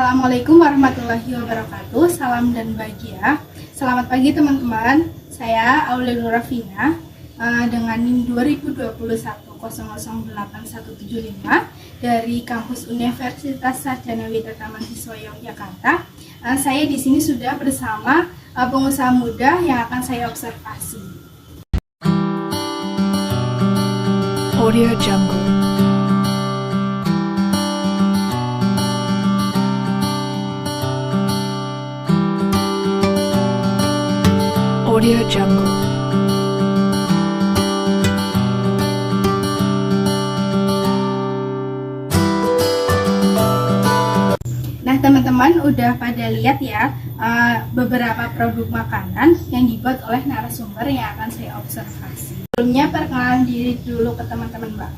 Assalamualaikum warahmatullahi wabarakatuh. Salam dan bahagia. Selamat pagi teman-teman. Saya Aulia Nurafina dengan NIM 2021008175 dari kampus Universitas Sarjana Widya Mahasiswa Yogyakarta. Saya di sini sudah bersama pengusaha muda yang akan saya observasi. Audio Jungle. Audio Jungle. Nah teman-teman udah pada lihat ya beberapa produk makanan yang dibuat oleh narasumber yang akan saya observasi. Sebelumnya perkenalan diri dulu ke teman-teman Mbak.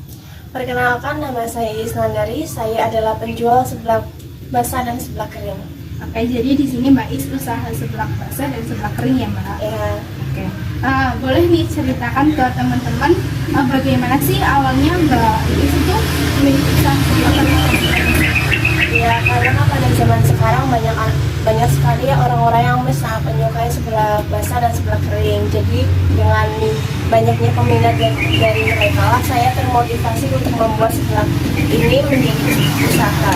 Perkenalkan, nama saya Islandari. Saya adalah penjual seblak basah dan seblak kering. Oke, jadi di sini Mbak Is usaha seblak basah dan seblak kering ya Mbak? Ya, Oke. Boleh nih ceritakan ke teman-teman bagaimana sih awalnya Mbak Is itu memiliki usaha seblak kering? ya, karena pada zaman sekarang banyak sekali ya orang-orang yang sangat menyukai seblak basah dan seblak kering. Jadi dengan banyaknya peminat dari mereka lah, saya termotivasi untuk membuat seblak ini menjadi usaha.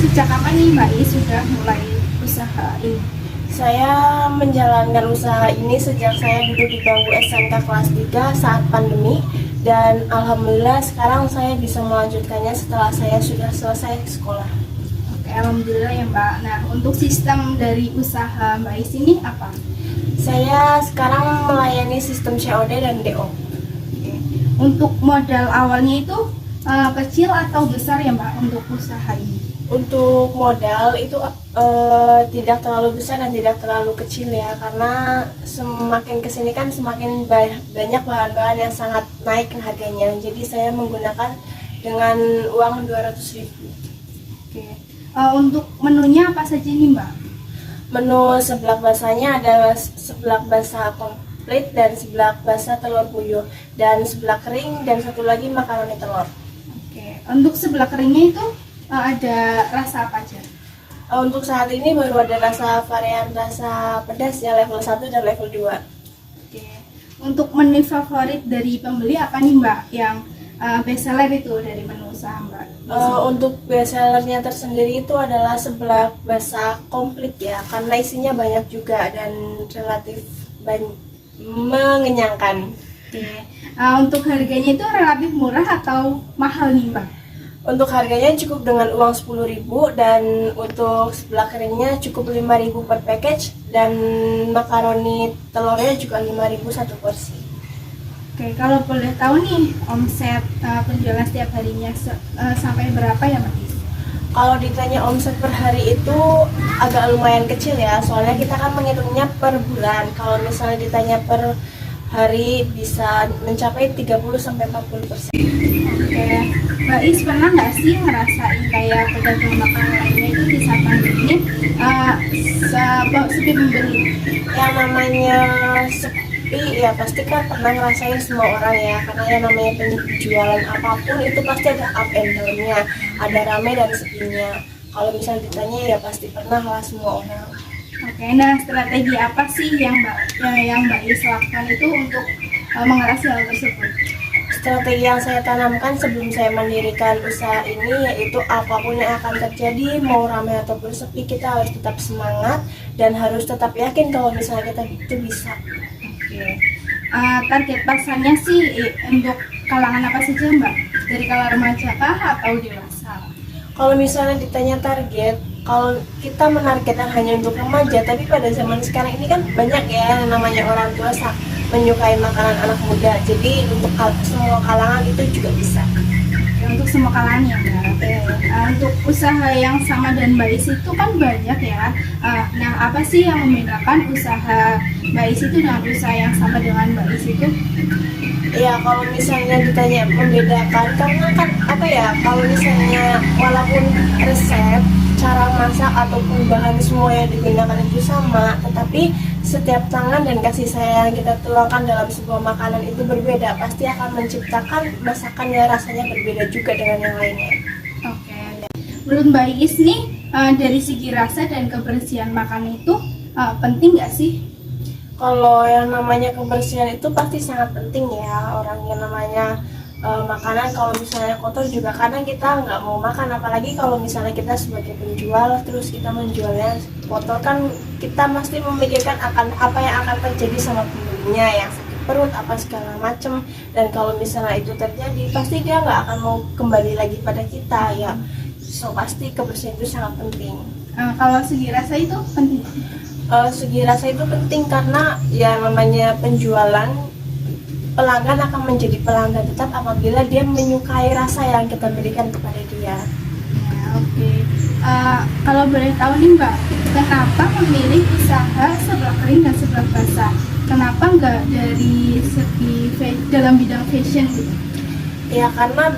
Sejak kapan nih Mbak Is sudah mulai usaha ini? Saya menjalankan usaha ini sejak saya duduk di bangku SMK kelas 3 saat pandemi, dan alhamdulillah sekarang saya bisa melanjutkannya setelah saya sudah selesai sekolah. Oke, alhamdulillah ya Mbak. Nah, untuk sistem dari usaha Mbak Is ini apa? Saya sekarang melayani sistem COD dan DO. Oke. Untuk modal awalnya itu kecil atau besar ya Mbak untuk usaha ini? Untuk modal itu tidak terlalu besar dan tidak terlalu kecil ya, karena semakin kesini kan semakin banyak bahan-bahan yang sangat naik harganya. Jadi saya menggunakan dengan uang 200.000. Oke. Untuk menunya apa saja nih Mbak? Menu seblak basahnya ada seblak basah komplit dan seblak basah telur puyuh, dan seblak kering, dan satu lagi makaroni telur. Oke. Untuk seblak keringnya itu ada rasa apa aja? Untuk saat ini baru ada varian rasa pedas ya, level 1 dan level 2. Oke. Untuk menu favorit dari pembeli apa nih Mbak? Yang best seller itu dari menu usaha Mbak? Untuk best sellernya tersendiri itu adalah seblak basah komplit ya, karena isinya banyak juga dan relatif mengenyangkan. Oke. Untuk harganya itu relatif murah atau mahal nih Mbak? Untuk harganya cukup dengan uang 10.000, dan untuk seblak keringnya cukup 5.000 per package, dan makaroni telurnya juga 5.000 satu porsi. Oke, kalau boleh tahu nih omset penjualan setiap harinya sampai berapa ya Mbak Is? Kalau ditanya omset per hari itu agak lumayan kecil ya, soalnya kita kan menghitungnya per bulan. Kalau misalnya ditanya per hari bisa mencapai 30-40%. Oke, Mbak Is pernah nggak sih ngerasain kayak pedagang makanan lainnya itu di saat pandemi sepi pembeli? Yang namanya sepi ya pasti kan pernah ngerasain semua orang ya, karena yang namanya penjualan apapun itu pasti ada up and down-nya, ada ramai dan sepinya. Kalau misalnya ditanya ya pasti pernah lah semua orang. Oke, nah strategi apa sih yang Mbak Is lakukan itu untuk mengatasi hal tersebut? Strategi yang saya tanamkan sebelum saya mendirikan usaha ini yaitu apapun yang akan terjadi, mau ramai ataupun sepi, kita harus tetap semangat dan harus tetap yakin kalau misalnya kita itu bisa. Oke. Target pasarnya sih untuk kalangan apa saja Mbak? Dari kalangan remaja kah atau dewasa? Kalau misalnya ditanya target, kalau kita menargetkan hanya untuk remaja, tapi pada zaman sekarang ini kan banyak ya yang namanya orang tua menyukai makanan anak muda. Jadi untuk semua kalangan itu juga bisa. Untuk semua kalangan ya Mbak. Untuk usaha yang sama dan Mbak Is itu kan banyak ya. Nah apa sih yang membedakan usaha Mbak Is itu dengan usaha yang sama dengan Mbak Is itu? Ya kalau misalnya ditanya membedakan, karena kan apa ya, kalau misalnya walaupun resep, cara masak ataupun bahan semua yang digunakan itu sama, tetapi setiap tangan dan kasih sayang yang kita tuangkan dalam sebuah makanan itu berbeda, pasti akan menciptakan masakan yang rasanya berbeda juga dengan yang lainnya. Oke. menurut Mbak Is nih, dari segi rasa dan kebersihan makanan itu penting nggak sih? Kalau yang namanya kebersihan itu pasti sangat penting ya. Orang yang namanya makanan kalau misalnya kotor juga kadang kita nggak mau makan, apalagi kalau misalnya kita sebagai penjual terus kita menjualnya kotor, kan kita pasti memikirkan akan apa yang akan terjadi sama pembelinya, yang sakit perut apa segala macem. Dan kalau misalnya itu terjadi pasti dia nggak akan mau kembali lagi pada kita ya. So pasti kebersihan itu sangat penting. Kalau segi rasa itu penting. Segi rasa itu penting karena ya namanya penjualan, pelanggan akan menjadi pelanggan tetap apabila dia menyukai rasa yang kita berikan kepada dia. Ya, oke. Kalau boleh tahu nih Mbak, kenapa memilih usaha sebelah kering dan sebelah basah? Kenapa nggak dari segi dalam bidang fashion gitu? Ya karena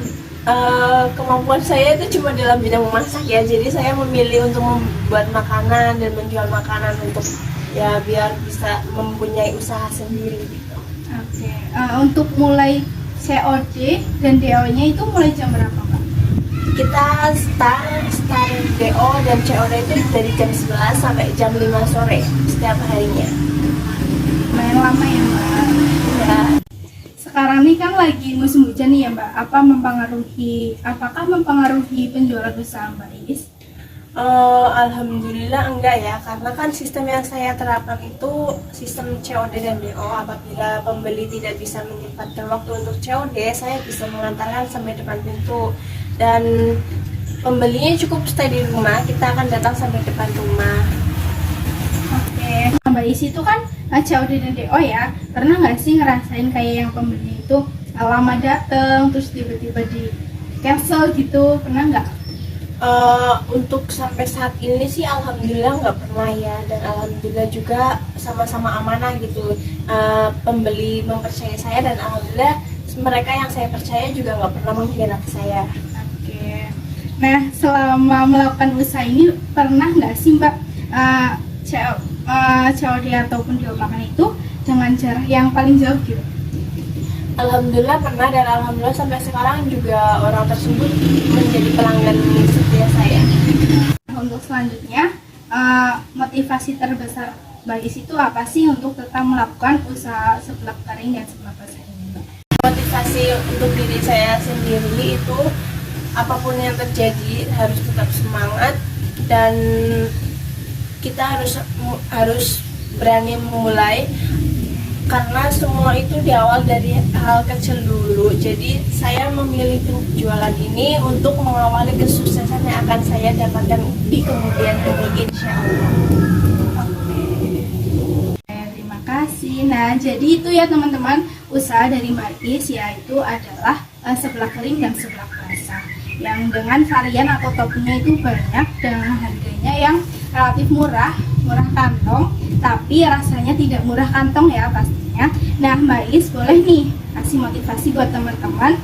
kemampuan saya itu cuma dalam bidang memasak ya, jadi saya memilih untuk membuat makanan dan menjual makanan untuk ya biar bisa mempunyai usaha sendiri gitu. Oke. Untuk mulai COD dan DO-nya itu mulai jam berapa Mbak? Kita start DO dan COD itu dari jam 11 sampai jam 5 sore setiap harinya. Lumayan lama ya Mbak. Ya, Sekarang nih kan lagi musim hujan nih ya Mbak. Apakah mempengaruhi penjualan usaha Mbak Is? Alhamdulillah enggak ya, karena kan sistem yang saya terapkan itu sistem COD dan DO. Apabila pembeli tidak bisa menyempatkan waktu untuk COD, saya bisa mengantarkan sampai depan pintu, dan pembelinya cukup stay di rumah, kita akan datang sampai depan rumah. Oke. Mbak Is itu kan COD dan DO ya. Pernah nggak sih ngerasain kayak yang pembeli itu lama dateng terus tiba-tiba di cancel gitu? Pernah nggak? Untuk sampai saat ini sih alhamdulillah nggak pernah ya, dan alhamdulillah juga sama-sama amanah gitu. Pembeli mempercayai saya dan alhamdulillah mereka yang saya percaya juga nggak pernah mengkhianati saya. Oke. Nah, selama melakukan usaha ini pernah nggak sih Mbak COD ataupun jual makan itu dengan jarak yang paling jauh gitu? Alhamdulillah pernah, dan alhamdulillah sampai sekarang juga orang tersebut menjadi pelanggan setia saya. Untuk selanjutnya, motivasi terbesar Mbak Is itu apa sih untuk tetap melakukan usaha sebelah kering dan sebelah basah ini Mbak? Motivasi untuk diri saya sendiri itu apapun yang terjadi harus tetap semangat, dan kita harus berani memulai, karena semua itu diawal dari hal kecil dulu. Jadi saya memilih penjualan ini untuk mengawali kesuksesan yang akan saya dapatkan di kemudian hari, insya Allah. Terima kasih. Nah, jadi itu ya teman-teman, usaha dari Mbak Is yaitu adalah sebelah kering dan sebelah basah, yang dengan varian atau toppingnya itu banyak dengan harganya yang relatif murah kantong, tapi rasanya tidak murah kantong ya pastinya. Nah, Mbak Is boleh nih kasih motivasi buat teman-teman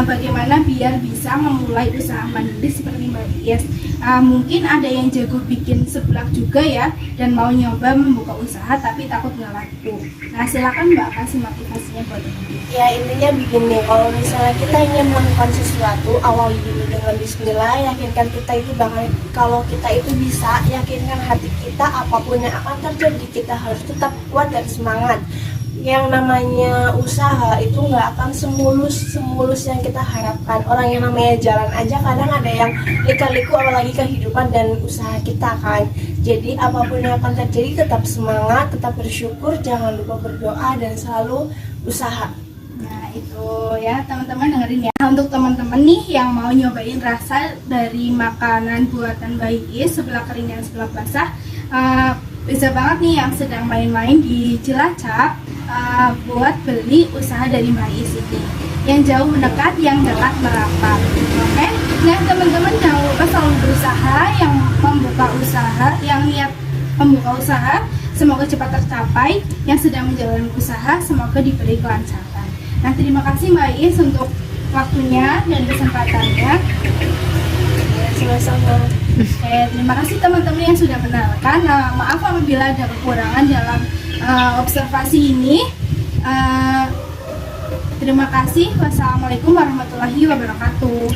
bagaimana biar bisa memulai usaha mandiri seperti Mbak Is. Mungkin ada yang jago bikin seblak juga ya, dan mau nyoba membuka usaha tapi takut nggak laku. Nah, silakan Mbak kasih motivasinya buat teman-teman. Ya intinya begini, kalau misalnya kita ingin melakukan sesuatu, awali dulu dengan bismillah, yakinkan kita itu bakal, kalau kita itu bisa, yakinkan hati kita apapun yang akan terjadi, kita harus tetap kuat dan semangat. Yang namanya usaha itu nggak akan semulus yang kita harapkan. Orang yang namanya jalan aja kadang ada yang lika-liku, apalagi kehidupan dan usaha kita kan. Jadi apapun yang akan terjadi tetap semangat, tetap bersyukur, jangan lupa berdoa dan selalu usaha. Nah itu ya teman-teman dengerin ya. Untuk teman-teman nih yang mau nyobain rasa dari makanan buatan Mbak Is sebelah kering dan sebelah basah, bisa banget nih yang sedang main-main di Cilacap buat beli usaha dari Mbak Is ini. Yang jauh mendekat, yang dekat merapat. Oke? Nah teman-teman jangan lupa selalu berusaha, yang membuka usaha, yang niat membuka usaha semoga cepat tercapai, yang sedang menjalani usaha semoga diberi kelancaran. Nah terima kasih Mbak Is untuk waktunya dan kesempatannya. Sama-sama. Terima kasih teman-teman yang sudah mendengarkan. Maaf apabila ada kekurangan dalam observasi ini. Terima kasih. Wassalamualaikum warahmatullahi wabarakatuh.